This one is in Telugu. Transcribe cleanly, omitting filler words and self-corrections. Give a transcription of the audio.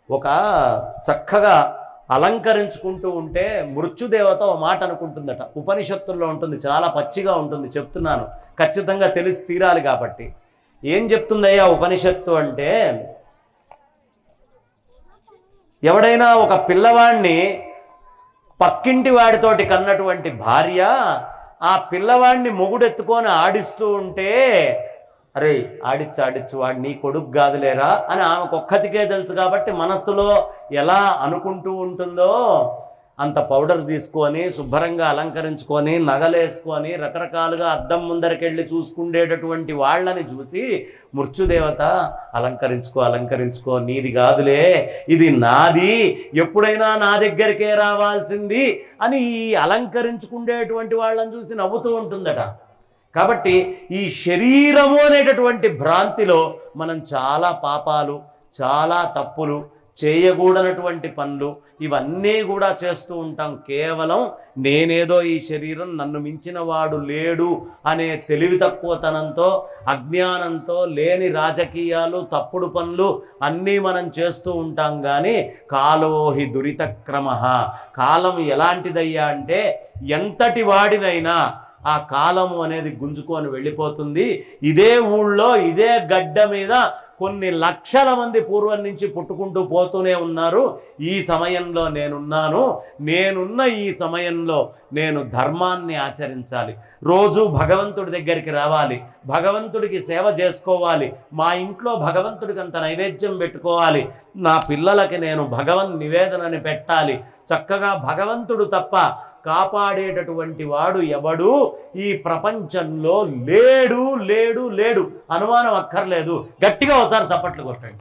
ఒక చక్కగా అలంకరించుకుంటూ ఉంటే మృత్యుదేవత ఓ మాట అనుకుంటుందట. ఉపనిషత్తుల్లో ఉంటుంది, చాలా పచ్చిగా ఉంటుంది, చెప్తున్నాను, ఖచ్చితంగా తెలిసి తీరాలి కాబట్టి. ఏం చెప్తుందయ్యా ఉపనిషత్తు అంటే, ఎవడైనా ఒక పిల్లవాడిని పక్కింటి వాడితోటి కన్నటువంటి భార్య ఆ పిల్లవాడిని మొగుడెత్తుకొని ఆడిస్తూ ఉంటే, అరే ఆడిచ్చు ఆడిచ్చు, వాడు నీ కొడుకు కాదులేరా అని ఆమెకు ఒక్కతికే తెలుసు కాబట్టి మనస్సులో ఎలా అనుకుంటూ ఉంటుందో అంత పౌడర్ తీసుకొని శుభ్రంగా అలంకరించుకొని నగలేసుకొని రకరకాలుగా అద్దం ముందరికెళ్ళి చూసుకునేటటువంటి వాళ్ళని చూసి మృత్యుదేవత అలంకరించుకో అలంకరించుకో, నీది కాదులే, ఇది నాది, ఎప్పుడైనా నా దగ్గరికే రావాల్సింది అని ఈ అలంకరించుకునేటువంటి వాళ్ళని చూసి నవ్వుతూ ఉంటుందట. కాబట్టి ఈ శరీరము అనేటటువంటి భ్రాంతిలో మనం చాలా పాపాలు, చాలా తప్పులు, చేయకూడనటువంటి పనులు ఇవన్నీ కూడా చేస్తూ ఉంటాం. కేవలం నేనేదో ఈ శరీరం నన్ను మించిన వాడు లేడు అనే తెలివి తక్కువతనంతో, అజ్ఞానంతో, లేని రాజకీయాలు, తప్పుడు పనులు అన్నీ మనం చేస్తూ ఉంటాం. కానీ కాలోహి దురితక్రమ, కాలం ఎలాంటిదయ్యా అంటే ఎంతటి వాడినైనా ఆ కాలము అనేది గుంజుకొని వెళ్ళిపోతుంది. ఇదే ఊళ్ళో ఇదే గడ్డ మీద కొన్ని లక్షల మంది పూర్వం నుంచి పుట్టుకుంటూ పోతూనే ఉన్నారు. ఈ సమయంలో నేనున్న ఈ సమయంలో నేను ధర్మాన్ని ఆచరించాలి, రోజు భగవంతుడి దగ్గరికి రావాలి, భగవంతుడికి సేవ చేసుకోవాలి, మా ఇంట్లో భగవంతుడికి అంత నైవేద్యం పెట్టుకోవాలి, నా పిల్లలకి నేను భగవన్ నివేదనని పెట్టాలి. చక్కగా భగవంతుడు తప్ప కాపాడేటటువంటి వాడు ఎవడు ఈ ప్రపంచంలో లేడు లేడు లేడు, అనుమానం అక్కర్లేదు. గట్టిగా ఒకసారి చప్పట్లు కొట్టండి.